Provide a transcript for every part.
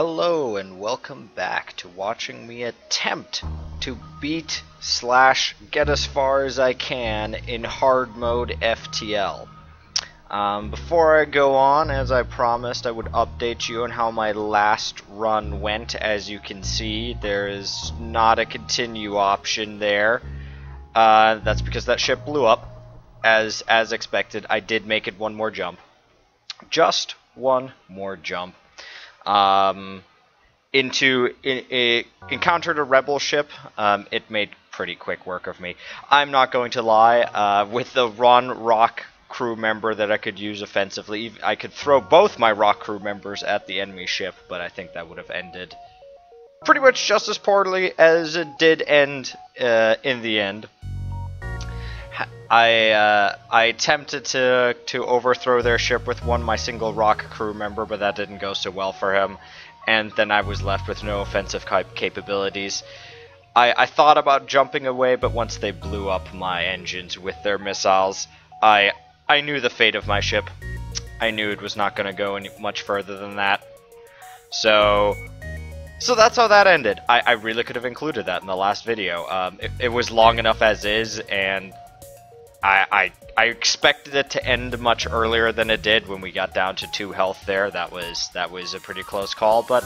Hello and welcome back to watching me attempt to beat slash get as far as I can in hard mode FTL. Before I go on, as I promised, I would update you on how my last run went. As you can see, there is not a continue option there. That's because that ship blew up, as expected. I did make it one more jump. Just one more jump. Encountered a rebel ship. It made pretty quick work of me. I'm not going to lie. With the rock crew member that I could use offensively, I could throw both my rock crew members at the enemy ship, but I think that would have ended pretty much just as poorly as it did end in the end. I attempted to overthrow their ship with my single rock crew member, but that didn't go so well for him, and then I was left with no offensive capabilities. I thought about jumping away, but once they blew up my engines with their missiles, I knew the fate of my ship. I knew it was not going to go any much further than that. So that's how that ended. I really could have included that in the last video. It was long enough as is, and I expected it to end much earlier than it did when we got down to 2 health there. That was a pretty close call, but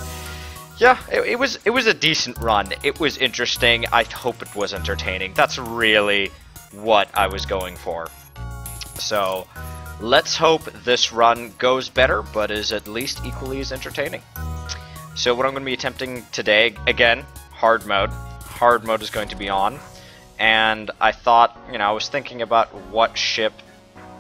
yeah, it was a decent run. It was interesting. I hope it was entertaining. That's really what I was going for. So let's hope this run goes better, but is at least equally as entertaining. So what I'm going to be attempting today, again, hard mode. Hard mode is going to be on. And I thought, I was thinking about what ship,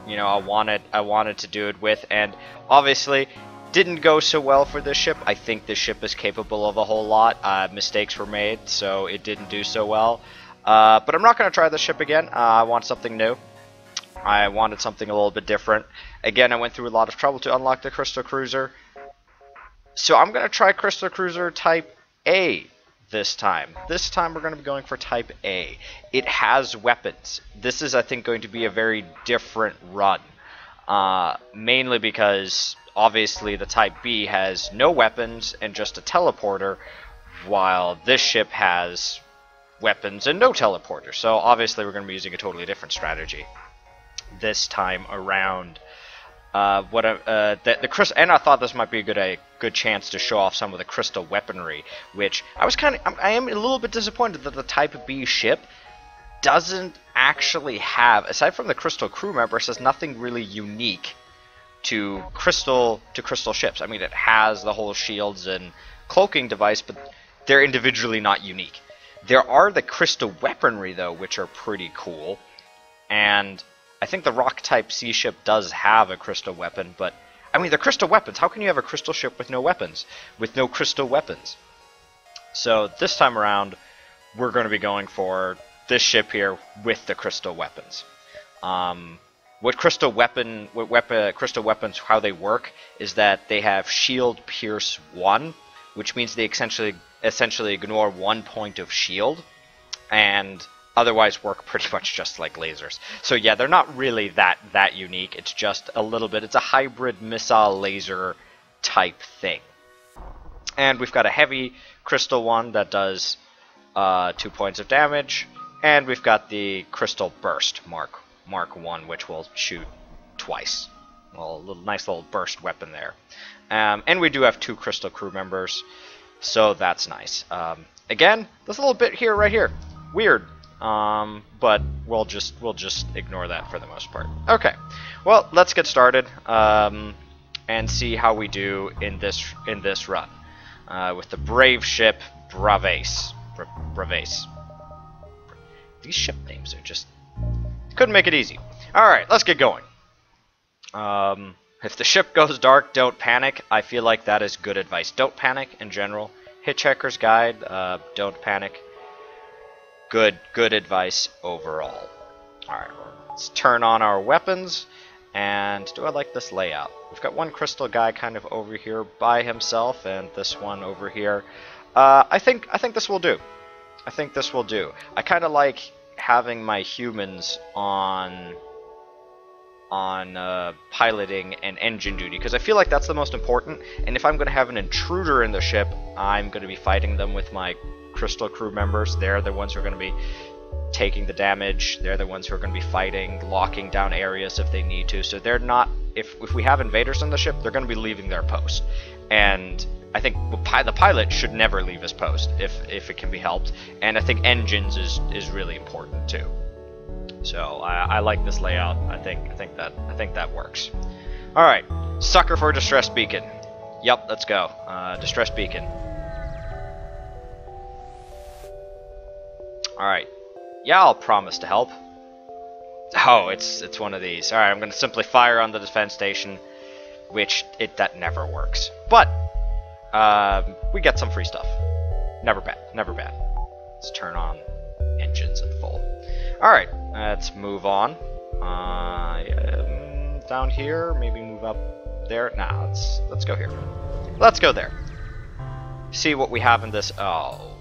I wanted to do it with, and obviously didn't go so well for this ship. I think this ship is capable of a whole lot. Mistakes were made, so it didn't do so well. But I'm not going to try this ship again. I want something new. I wanted something a little bit different. Again, I went through a lot of trouble to unlock the Crystal Cruiser. So I'm going to try Crystal Cruiser Type A. This time we're going to be going for Type A. It has weapons. This is, I think, going to be a very different run. Mainly because, obviously, the Type B has no weapons and just a teleporter, while this ship has weapons and no teleporter. So, obviously, we're going to be using a totally different strategy this time around. And I thought this might be a good chance to show off some of the crystal weaponry, which I am a little bit disappointed that the Type B ship doesn't actually have, aside from the crystal crew members, has nothing really unique to crystal ships. I mean, it has the whole shields and cloaking device, but they're individually not unique. There are the crystal weaponry though, which are pretty cool, and I think the Rock Type C ship does have a crystal weapon, but I mean, they're crystal weapons. How can you have a crystal ship with no weapons? With no crystal weapons? So this time around, we're going to be going for this ship here with the crystal weapons. Crystal weapons, how they work is that they have Shield Pierce 1, which means they essentially ignore 1 point of shield, and otherwise work pretty much just like lasers. So yeah, they're not really that unique. It's just a little bit. It's a hybrid missile laser type thing. And we've got a heavy crystal one that does 2 points of damage, and we've got the crystal burst Mark 1, which will shoot twice. Well, nice little burst weapon there. And we do have 2 crystal crew members, so that's nice. Again, there's a little bit here, right here. Weird. But we'll just ignore that for the most part. Okay, well, let's get started and see how we do in this run with the brave ship Braves. These ship names are just couldn't make it easy. All right, let's get going. If the ship goes dark, don't panic. I feel like that is good advice. Don't panic in general. Hitchhiker's Guide. Don't panic. Good advice overall. Alright, let's turn on our weapons, and do I like this layout? We've got one crystal guy kind of over here by himself, and this one over here. I think this will do. I think this will do. I kind of like having my humans on piloting and engine duty, because I feel like that's the most important. And if I'm going to have an intruder in the ship, I'm going to be fighting them with my crystal crew members. They're the ones who are going to be taking the damage. They're the ones who are going to be fighting, locking down areas if they need to. So they're not, if we have invaders on the ship, they're going to be leaving their post. And I think the pilot should never leave his post if it can be helped. And I think engines is really important too. So I like this layout. I think that works. All right, sucker for distress beacon. Yep, let's go. Distress beacon. All right. Yeah, I'll promise to help. Oh, it's one of these. All right, I'm gonna simply fire on the defense station, which that never works. But we get some free stuff. Never bad. Never bad. Let's turn on engines at full. All right, let's move on. Down here, maybe move up there. Nah, let's go here. Let's go there. See what we have in this. Oh,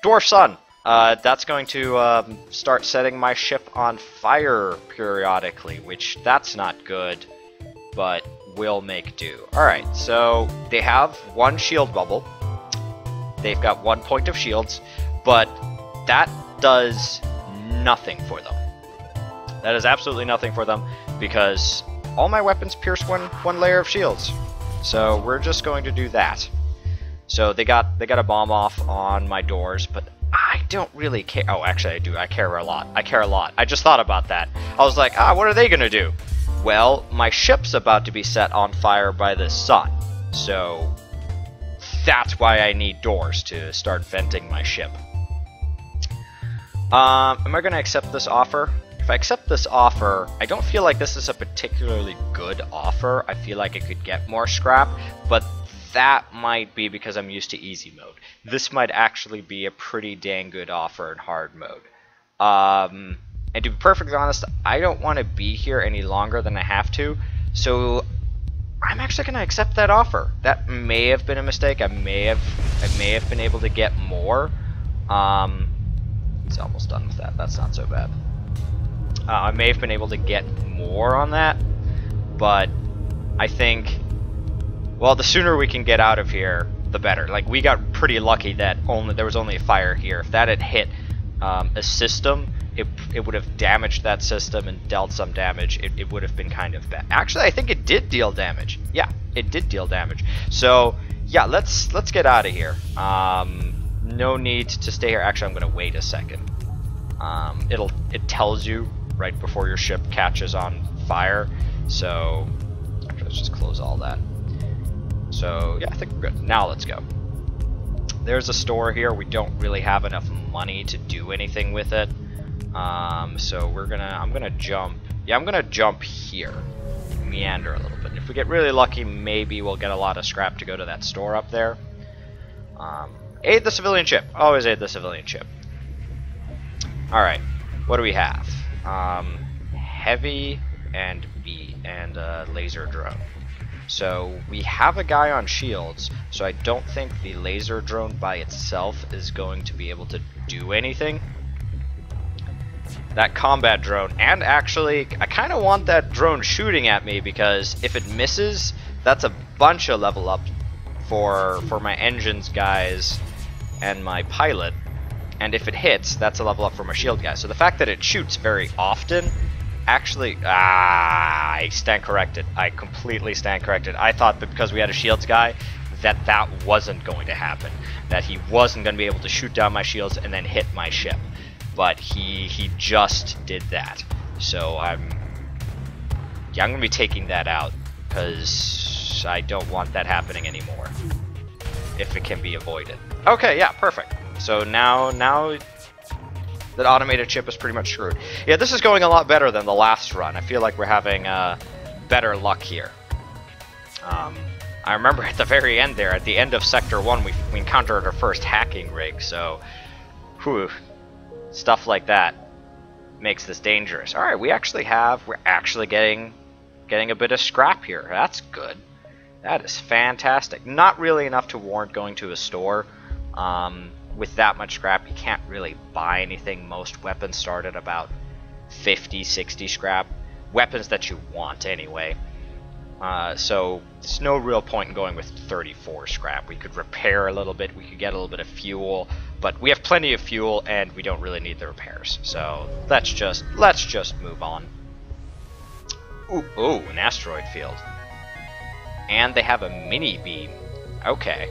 dwarf sun. That's going to start setting my ship on fire periodically, which that's not good, but will make do. Alright, so they have one shield bubble. They've got 1 point of shields, but that does nothing for them. That is absolutely nothing for them, because all my weapons pierce one layer of shields. So we're just going to do that. So they got a bomb off on my doors, but I don't really care. Oh, actually I do. I care a lot. I just thought about that. I was like, what are they gonna do? Well, my ship's about to be set on fire by the sun. So that's why I need doors to start venting my ship. Am I gonna accept this offer? If I accept this offer, I don't feel like this is a particularly good offer. I feel like I could get more scrap, but that might be because I'm used to easy mode. This might actually be a pretty dang good offer in hard mode. And to be perfectly honest, I don't want to be here any longer than I have to, so I'm actually going to accept that offer. That may have been a mistake. I may have been able to get more. He's almost done with that. That's not so bad. I may have been able to get more on that, but I think, well, the sooner we can get out of here, the better. Like, we got pretty lucky that there was only a fire here. If that had hit a system, it would have damaged that system and dealt some damage. It would have been kind of bad. Actually, I think it did deal damage. Yeah, it did deal damage. So yeah, let's get out of here. No need to stay here. Actually, I'm gonna wait a second. It tells you right before your ship catches on fire. So actually, let's just close all that. So yeah, I think we're good. Now let's go. There's a store here. We don't really have enough money to do anything with it. So I'm gonna jump. Yeah, I'm gonna jump here, meander a little bit. If we get really lucky, maybe we'll get a lot of scrap to go to that store up there. Aid the civilian ship. Always aid the civilian ship. All right, what do we have? Heavy and laser drone. So we have a guy on shields, so I don't think the laser drone by itself is going to be able to do anything. That combat drone, and actually I kind of want that drone shooting at me, because if it misses, that's a bunch of level up for my engines guys and my pilot, and if it hits, that's a level up for my shield guys. So the fact that it shoots very often, actually, I stand corrected. I completely stand corrected. I thought that because we had a shields guy, that wasn't going to happen, that he wasn't going to be able to shoot down my shields and then hit my ship. But he just did that. So I'm gonna be taking that out, because I don't want that happening anymore if it can be avoided. Okay, yeah, perfect. So now that automated ship is pretty much screwed. Yeah, this is going a lot better than the last run. I feel like we're having better luck here. I remember at the very end there, at the end of Sector 1, we encountered our first hacking rig, so whew. Stuff like that makes this dangerous. All right, we're actually getting a bit of scrap here. That's good. That is fantastic. Not really enough to warrant going to a store. With that much scrap, you can't really buy anything. Most weapons start at about 50, 60 scrap. weapons that you want anyway. So there's no real point in going with 34 scrap. We could repair a little bit, we could get a little bit of fuel, but we have plenty of fuel and we don't really need the repairs. So let's just move on. Ooh, an asteroid field. And they have a mini beam. Okay,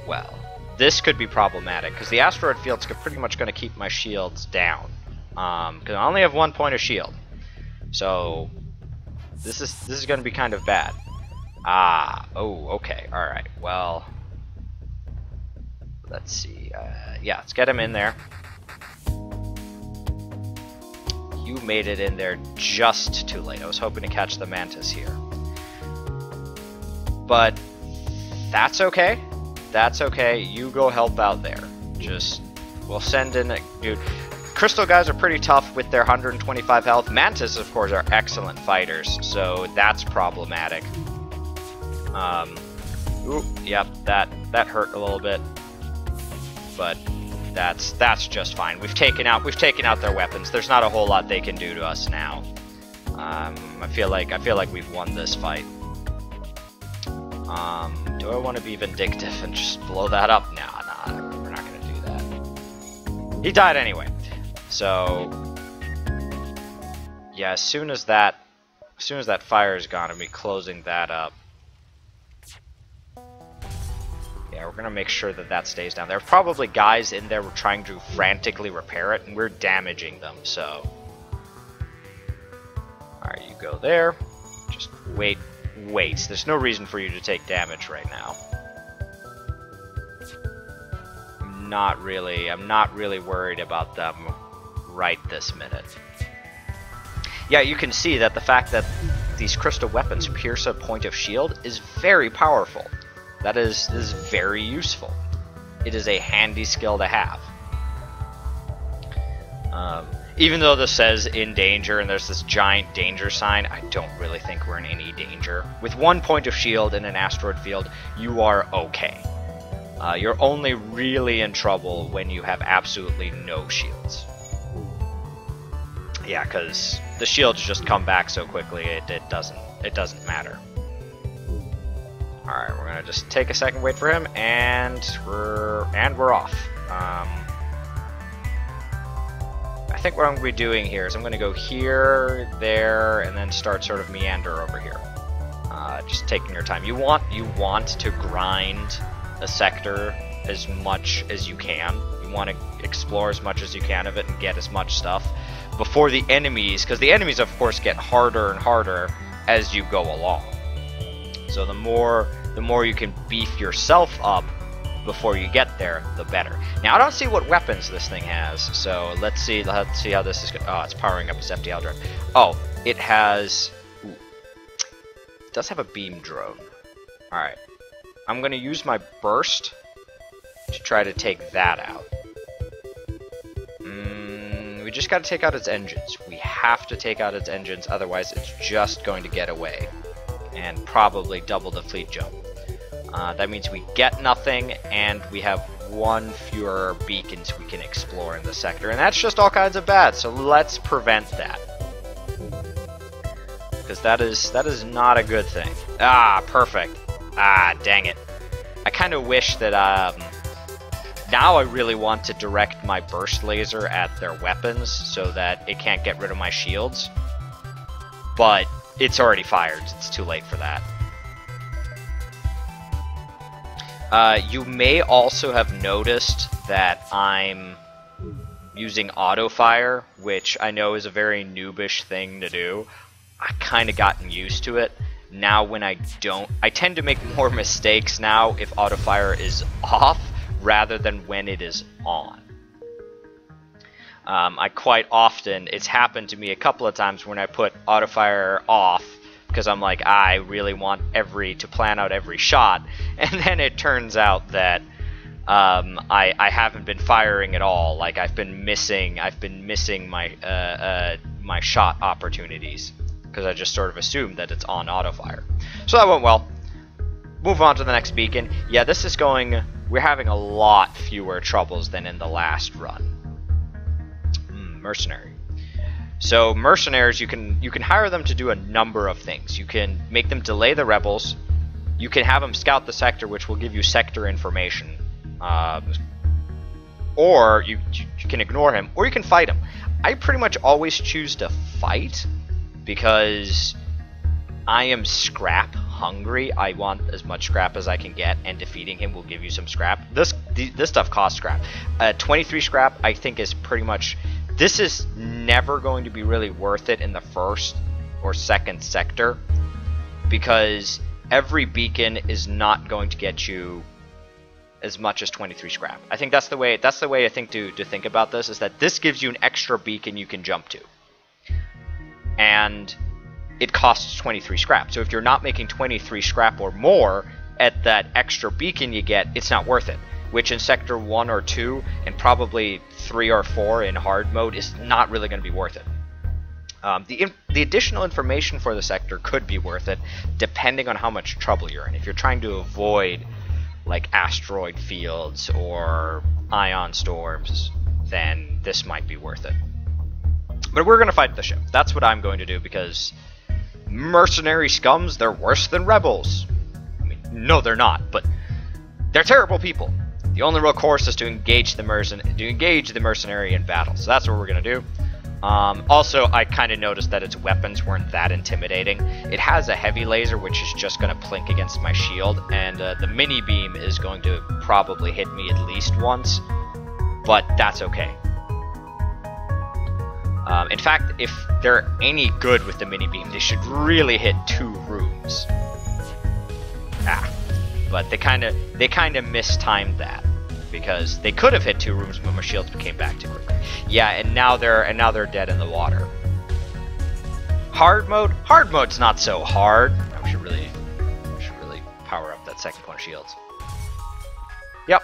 well, this could be problematic because the asteroid field's pretty much going to keep my shields down. Because I only have 1 point of shield. So this is going to be kind of bad. Oh, okay, alright, well, let's see, yeah, let's get him in there. You made it in there just too late. I was hoping to catch the mantis here. But that's okay. That's okay. You go help out there. We'll send in a dude. Crystal guys are pretty tough with their 125 health. Mantis, of course, are excellent fighters, so that's problematic. Ooh, yep, that hurt a little bit, but that's just fine. We've taken out their weapons. There's not a whole lot they can do to us now. I feel like we've won this fight. Do I want to be vindictive and just blow that up? Nah, we're not gonna do that. He died anyway. So yeah, as soon as that fire is gone, I'll be closing that up. Yeah, we're gonna make sure that stays down. There are probably guys in there trying to frantically repair it, and we're damaging them. So, all right, you go there. Just wait. There's no reason for you to take damage right now. I'm not really worried about them right this minute. Yeah, you can see that the fact that these crystal weapons pierce a point of shield is very powerful. That is very useful. It is a handy skill to have. Even though this says in danger and there's this giant danger sign, I don't really think we're in any danger. With 1 point of shield in an asteroid field, you are okay. You're only really in trouble when you have absolutely no shields. Yeah, because the shields just come back so quickly, it doesn't matter. Alright, we're gonna just take a second, wait for him, and we're off. I think what I'm gonna be doing here is I'm gonna go here, there, and then start sort of meander over here. Just taking your time. You want to grind a sector as much as you can. You want to explore as much as you can of it and get as much stuff before the enemies, because the enemies of course get harder and harder as you go along. So the more you can beef yourself up before you get there, the better. Now I don't see what weapons this thing has, so let's see how this is going. Oh, it's powering up its FTL drive. Oh, it has. Ooh, it does have a beam drone. All right, I'm gonna use my burst to try to take that out. We just got to take out its engines. We have to take out its engines, otherwise it's just going to get away and probably double the fleet jump. That means we get nothing, and we have one fewer beacons we can explore in the sector, and that's just all kinds of bad, so let's prevent that. Because that is not a good thing. Ah, perfect. Ah, dang it. I kind of wish that, now I really want to direct my burst laser at their weapons so that it can't get rid of my shields. But it's already fired, it's too late for that. You may also have noticed that I'm using auto fire, which I know is a very noobish thing to do. I kind of gotten used to it. Now when I don't, I tend to make more mistakes now if auto fire is off rather than when it is on. I quite often, it's happened to me a couple of times when I put auto fire off because I'm like, I really want to plan out every shot, and then it turns out that I haven't been firing at all. Like I've been missing my my shot opportunities because I just sort of assumed that it's on auto fire. So that went well. Move on to the next beacon. Yeah, this is going. We're having a lot fewer troubles than in the last run. Mercenary. So mercenaries, you can hire them to do a number of things. You can make them delay the rebels. You can have them scout the sector, which will give you sector information. Or you can ignore him, or you can fight him. I pretty much always choose to fight because I am scrap hungry. I want as much scrap as I can get, and defeating him will give you some scrap. This stuff costs scrap. 23 scrap, I think, is pretty much... This is never going to be really worth it in the first or second sector, because every beacon is not going to get you as much as 23 scrap. I think that's the way I think to think about this, is that this gives you an extra beacon you can jump to. And it costs 23 scrap. So if you're not making 23 scrap or more at that extra beacon you get, it's not worth it. Which in Sector 1 or 2, and probably 3 or 4 in hard mode, is not really going to be worth it. The additional information for the sector could be worth it, depending on how much trouble you're in. If you're trying to avoid like asteroid fields or ion storms, then this might be worth it. But we're going to fight the ship. That's what I'm going to do, because mercenary scums, they're worse than rebels. I mean, no, they're not, but they're terrible people. The only real course is to engage the mercenary in battle. So that's what we're going to do. Also, I kind of noticed that its weapons weren't that intimidating. It has a heavy laser, which is just going to plink against my shield, and the mini beam is going to probably hit me at least once, but that's okay. In fact, if they're any good with the mini beam, they should really hit 2 rooms. But they kind of mistimed that, because they could have hit 2 rooms, but my shields came back too quickly. Yeah, and now they're dead in the water. Hard mode's not so hard. We should really power up that second point of shields. Yep.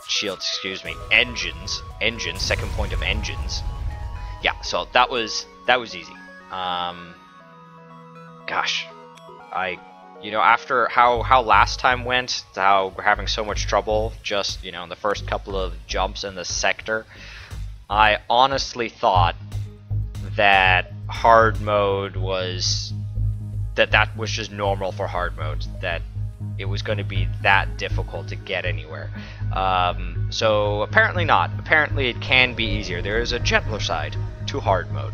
Shields, excuse me. Engines, second point of engines. Yeah, so that was easy. Gosh, after how last time went, how we're having so much trouble just, in the first couple of jumps in the sector, I honestly thought that hard mode was, that was just normal for hard mode, that it was going to be that difficult to get anywhere. So apparently not. Apparently it can be easier. There is a gentler side to hard mode.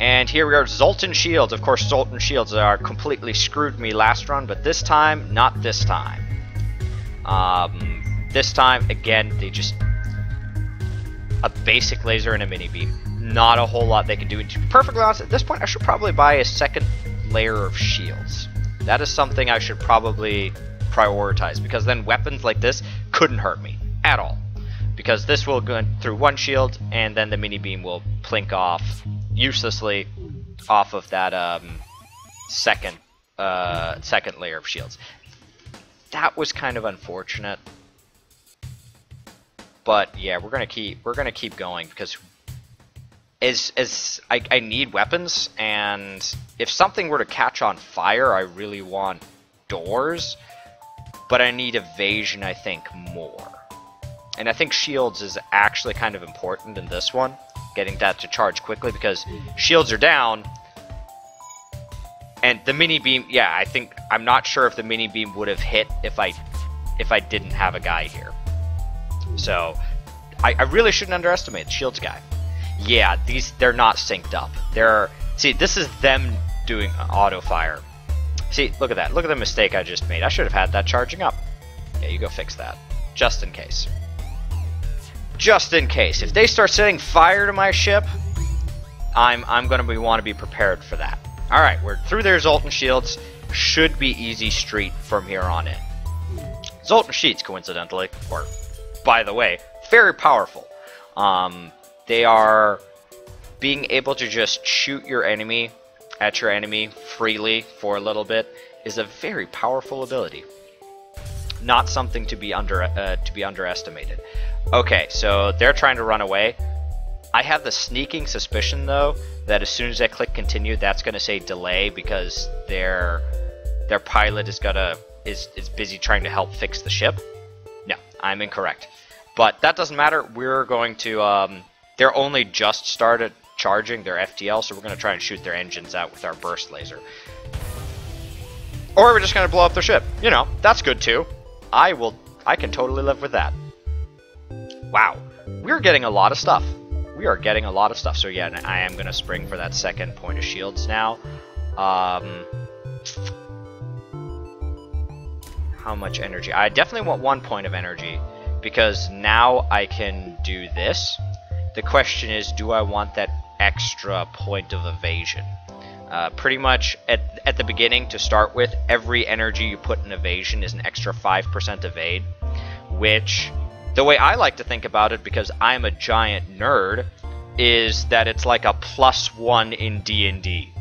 And here we are, Zoltan Shields. Of course, Zoltan Shields are completely screwed me last run, but this time, not this time. This time, again, they just... a basic laser and a mini beam. Not a whole lot they can do. To be perfectly honest, at this point, I should probably buy a second layer of shields. That is something I should probably prioritize, because then weapons like this couldn't hurt me at all. Because this will go through one shield, and then the mini beam will plink off uselessly off of that second layer of shields. That was kind of unfortunate, but yeah, we're gonna keep going, because I need weapons, and if something were to catch on fire, I really want doors, but I need evasion, I think, more. And I think shields is actually kind of important in this one, getting that to charge quickly, because shields are down, and the mini beam, yeah, I'm not sure if the mini beam would have hit if I didn't have a guy here. So I really shouldn't underestimate the shields guy. Yeah, they're not synced up. See, this is them doing auto fire. See, look at that. Look at the mistake I just made. I should have had that charging up. Yeah, you go fix that, just in case. Just in case. If they start setting fire to my ship, I'm going to want to be prepared for that. Alright, we're through their Zoltan Shields. Should be easy street from here on in. Zoltan Sheets, coincidentally, or by the way, very powerful. They are being able to just shoot at your enemy freely for a little bit is a very powerful ability. Not something to be underestimated. Okay, so they're trying to run away. I have the sneaking suspicion, though, that as soon as I click continue, that's going to say delay, because their pilot is busy trying to help fix the ship. No, I'm incorrect. But that doesn't matter. We're going to They're only just started charging their FTL, so we're going to try and shoot their engines out with our burst laser. Or we're just going to blow up their ship. You know, that's good too. I can totally live with that. Wow. We're getting a lot of stuff. We are getting a lot of stuff. So yeah, I am going to spring for that second point of shields now. How much energy? I definitely want 1 point of energy, because now I can do this. The question is, do I want that extra point of evasion? Pretty much at the beginning, to start with, every energy you put in evasion is an extra 5% evade, which, the way I like to think about it, because I'm a giant nerd, is that it's like a +1 in D&D.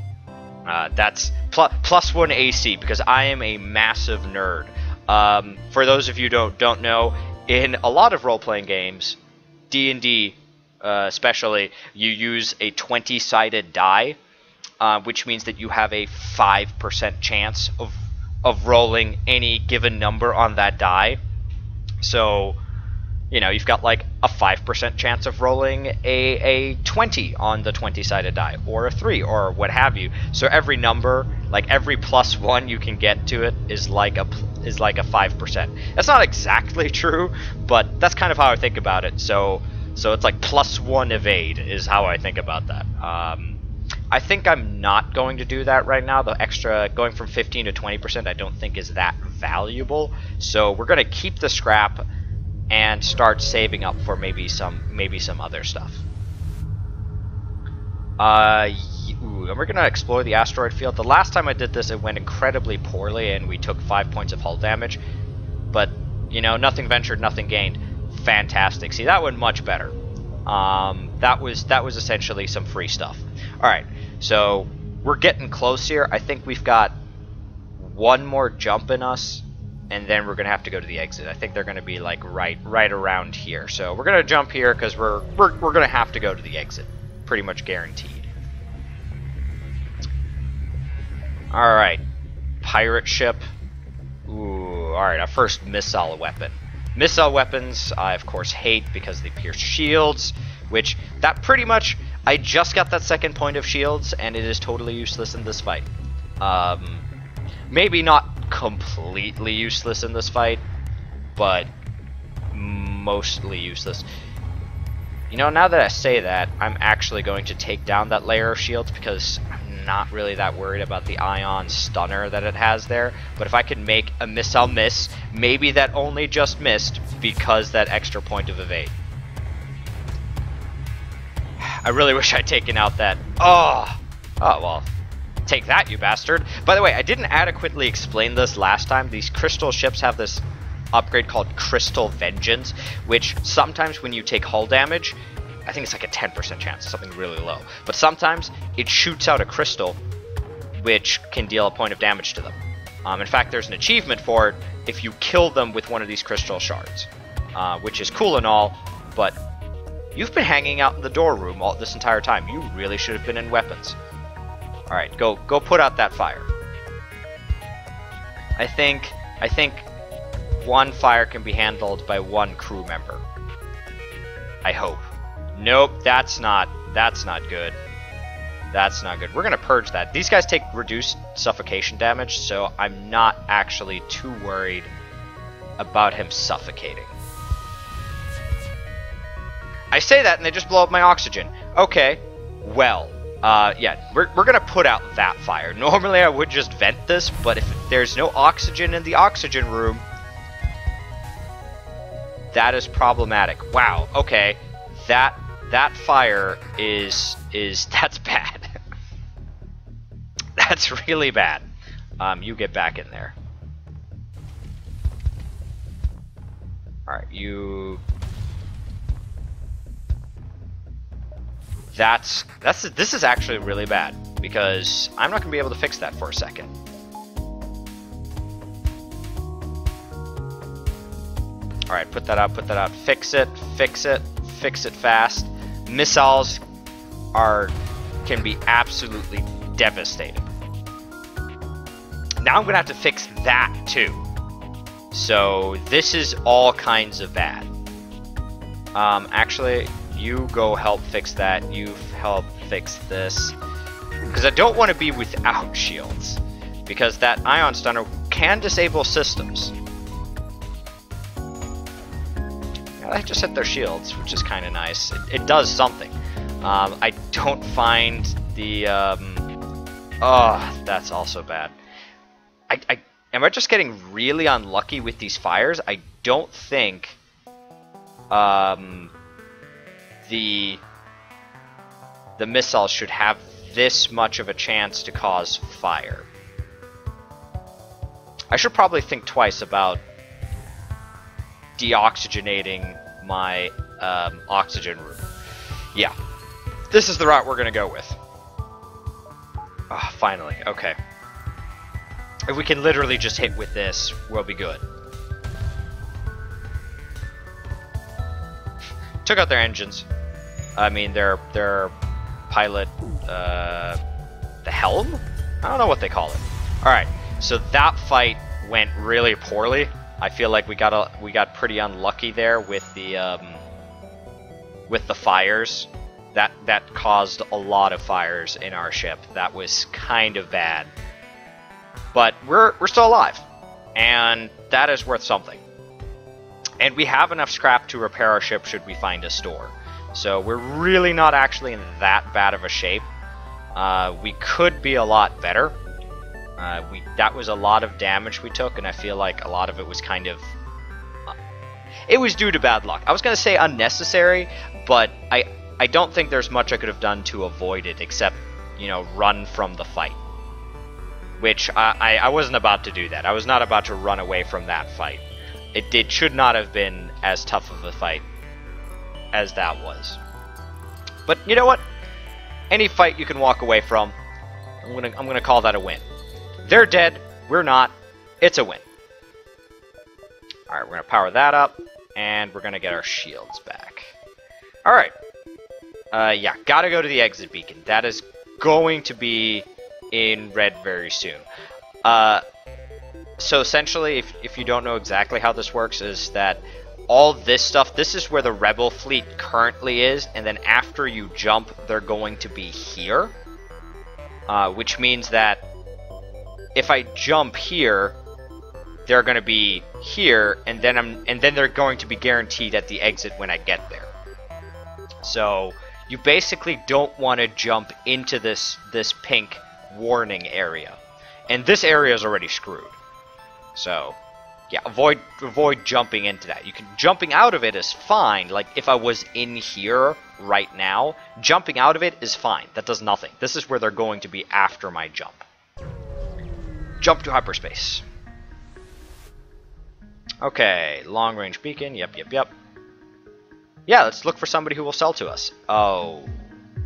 That's +1 AC, because I am a massive nerd. For those of you who don't know, in a lot of role-playing games, D&D especially, you use a 20-sided die, which means that you have a 5% chance of rolling any given number on that die. So, you know, you've got like a 5% chance of rolling a 20 on the 20-sided die, or a 3, or what have you. So every number, like every +1 you can get to it, is like a 5%. That's not exactly true, but that's kind of how I think about it. So it's like +1 evade is how I think about that. I think I'm not going to do that right now. The extra, going from 15 to 20%, I don't think is that valuable. So we're going to keep the scrap and start saving up for maybe some other stuff. And we're going to explore the asteroid field. The last time I did this, it went incredibly poorly, and we took 5 points of hull damage. But, you know, nothing ventured, nothing gained. Fantastic. See, that went much better. That was essentially some free stuff. Alright, so we're getting close here. I think we've got one more jump in us, and then we're gonna have to go to the exit. I think they're gonna be like right around here. So we're gonna jump here because we're gonna have to go to the exit, pretty much guaranteed. All right, pirate ship. Ooh, all right. Our first missile weapon. Missile weapons, I of course hate because they pierce shields, which that pretty much. I just got that second point of shields, and it is totally useless in this fight. Maybe not completely useless in this fight, but mostly useless. You know, now that I say that, I'm actually going to take down that layer of shields because I'm not really that worried about the ion stunner that it has there. But if I can make a missile miss, maybe that only just missed because that extra point of evade. I really wish I'd taken out that... Oh, well, take that, you bastard. By the way, I didn't adequately explain this last time. These crystal ships have this upgrade called Crystal Vengeance, which sometimes when you take hull damage, I think it's like a 10% chance, something really low. But sometimes it shoots out a crystal, which can deal a point of damage to them. In fact, there's an achievement for it if you kill them with one of these crystal shards, which is cool and all, but... You've been hanging out in the door room all this entire time. You really should have been in weapons. Alright, go put out that fire. I think one fire can be handled by one crew member. I hope. Nope, that's not good. That's not good. We're gonna purge that. These guys take reduced suffocation damage, so I'm not actually too worried about him suffocating. I say that and they just blow up my oxygen. Okay, well, yeah, we're gonna put out that fire. Normally I would just vent this, but if there's no oxygen in the oxygen room, that is problematic. Wow, okay, that fire is that's bad. That's really bad. You get back in there. Alright, you... This is actually really bad, because I'm not going to be able to fix that for a second. Alright, put that out, fix it fast. Missiles can be absolutely devastating. Now I'm going to have to fix that too. So this is all kinds of bad. Actually, You go help fix that. You help fix this. Because I don't want to be without shields. Because that Ion Stunner can disable systems. I just hit their shields, which is kind of nice. It does something. I don't find the... oh, that's also bad. Am I just getting really unlucky with these fires? I don't think... the missiles should have this much of a chance to cause fire. I should probably think twice about deoxygenating my oxygen room. Yeah, this is the route we're gonna go with. Ah, finally, okay. If we can literally just hit with this, we'll be good. Took out their engines. I mean, their pilot, the helm? I don't know what they call it. Alright, so that fight went really poorly. I feel like we got pretty unlucky there with the fires. That caused a lot of fires in our ship. That was kind of bad. But we're still alive, and that is worth something. And we have enough scrap to repair our ship should we find a store. So we're really not actually in that bad of a shape. We could be a lot better. That was a lot of damage we took, and I feel like a lot of it was kind of... it was due to bad luck. I was going to say unnecessary, but I don't think there's much I could have done to avoid it except, you know, run from the fight. Which I wasn't about to do that. I was not about to run away from that fight. It should not have been as tough of a fight as that was. But you know what? Any fight you can walk away from, I'm gonna call that a win. They're dead. We're not. It's a win. All right, we're gonna power that up, and we're gonna get our shields back. All right. Yeah, gotta go to the exit beacon. That is going to be in red very soon. So essentially, if you don't know exactly how this works, is that all this stuff, this is where the Rebel fleet currently is, and then after you jump, they're going to be here. Which means that if I jump here, they're going to be here, and then they're going to be guaranteed at the exit when I get there. So you basically don't want to jump into this pink warning area, and this area is already screwed. So yeah, avoid jumping into that. Jumping out of it is fine. Like if I was in here right now, jumping out of it is fine. That does nothing. This is where they're going to be after my jump. Jump to hyperspace. Okay, long range beacon. Yep. Yeah, let's look for somebody who will sell to us. Oh,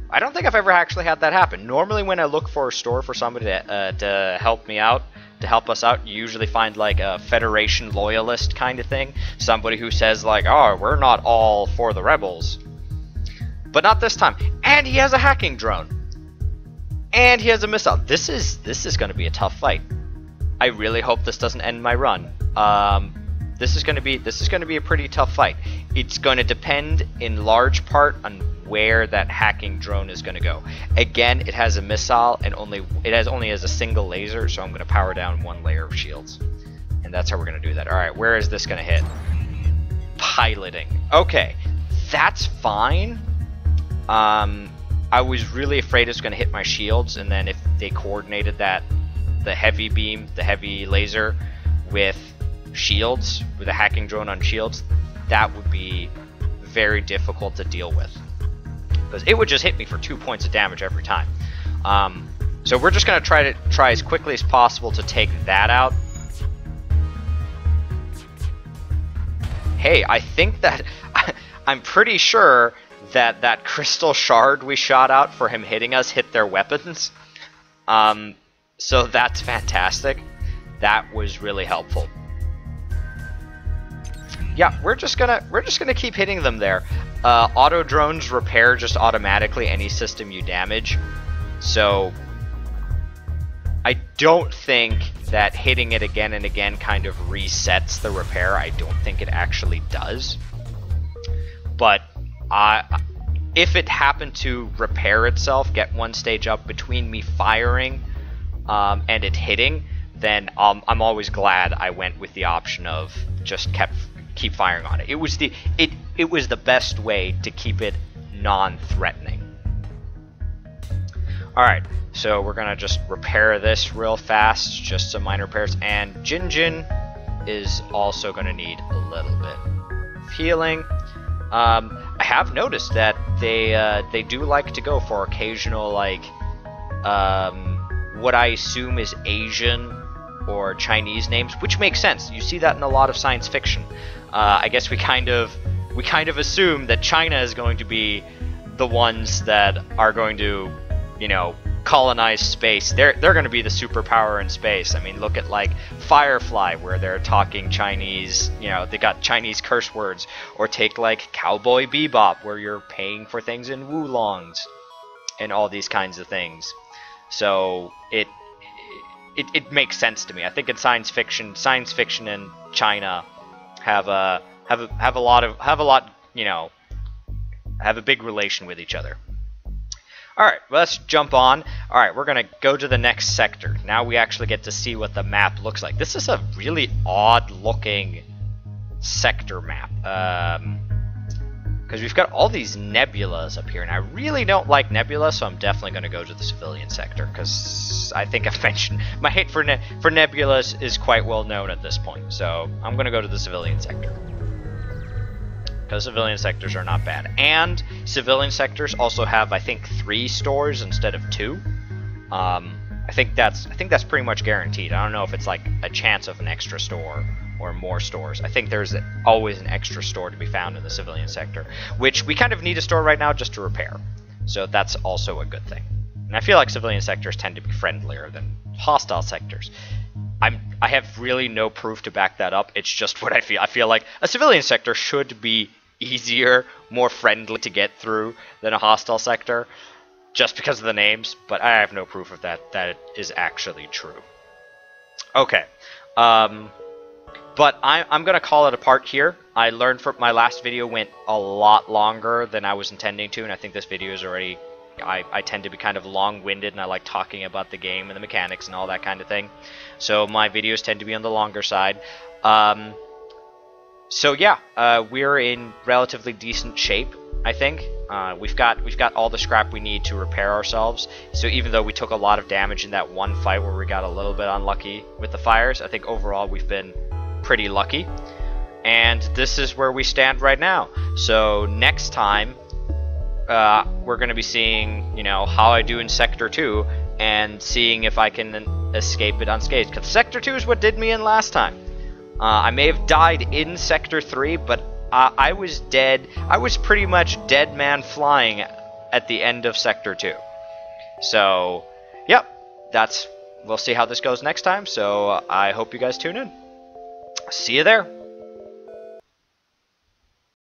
I don't think I've ever actually had that happen. Normally when I look for a store for somebody to help me out, to help us out, you usually find like a Federation loyalist kind of thing. Somebody who says like, oh, we're not all for the rebels. But not this time. And he has a hacking drone. And he has a missile. This is going to be a tough fight. I really hope this doesn't end my run. This is going to be a pretty tough fight. It's going to depend in large part on where that hacking drone is going to go. Again, it has a missile and only has a single laser, so I'm going to power down one layer of shields. And that's how we're going to do that. All right, where is this going to hit? Piloting. Okay, that's fine. I was really afraid it was going to hit my shields, and then if they coordinated that, the heavy beam, the heavy laser with shields, with a hacking drone on shields, that would be very difficult to deal with. Because it would just hit me for 2 points of damage every time. So we're just going to try as quickly as possible to take that out. Hey, I think that... I'm pretty sure that that crystal shard we shot out for him hitting us hit their weapons. So that's fantastic. That was really helpful. Yeah, we're just gonna keep hitting them there. Auto drones repair just automatically any system you damage, so I don't think that hitting it again and again kind of resets the repair. I don't think it actually does. But if it happened to repair itself, get one stage up between me firing and it hitting, then I'm always glad I went with the option of just keep firing on it. It was the best way to keep it non-threatening. Alright, so we're gonna just repair this real fast, just some minor repairs, and Jinjin is also gonna need a little bit of healing. I have noticed that they do like to go for occasional, like, what I assume is Asian or Chinese names, which makes sense. You see that in a lot of science fiction. I guess we kind of assume that China is going to be the ones that are going to, you know, colonize space. They're going to be the superpower in space. I mean, look at like Firefly, where they're talking Chinese, you know, they got Chinese curse words, or take like Cowboy Bebop, where you're paying for things in Wulongs and all these kinds of things. So it makes sense to me. I think in science fiction and China have a big relation with each other. Alright, let's jump on. Alright, we're going to go to the next sector. Now we actually get to see what the map looks like. This is a really odd looking sector map. Because we've got all these nebulas up here, and I really don't like nebula, so I'm definitely going to go to the civilian sector, because I think I've mentioned my hate for nebulas is quite well known at this point. So I'm going to go to the civilian sector, because civilian sectors are not bad. And civilian sectors also have, I think, 3 stores instead of 2. I think that's pretty much guaranteed. I don't know if it's like a chance of an extra store or more stores. I think there's always an extra store to be found in the civilian sector, which we kind of need a store right now just to repair. So that's also a good thing. And I feel like civilian sectors tend to be friendlier than hostile sectors. I have really no proof to back that up. It's just what I feel. I feel like a civilian sector should be easier, more friendly to get through than a hostile sector, just because of the names, but I have no proof of that it is actually true. Okay, but I'm going to call it a part here. I learned from my last video went a lot longer than I was intending to, and I think this video is already... I tend to be kind of long-winded, and I like talking about the game and the mechanics and all that kind of thing. So my videos tend to be on the longer side. So yeah, we're in relatively decent shape, I think. We've got all the scrap we need to repair ourselves. So even though we took a lot of damage in that one fight where we got a little bit unlucky with the fires, I think overall we've been pretty lucky. And this is where we stand right now. So next time, we're going to be seeing, you know, how I do in Sector 2 and seeing if I can escape it unscathed. Because Sector 2 is what did me in last time. I may have died in Sector 3, but I was dead. I was pretty much dead man flying at the end of Sector 2. So, yep, we'll see how this goes next time. So I hope you guys tune in. See you there.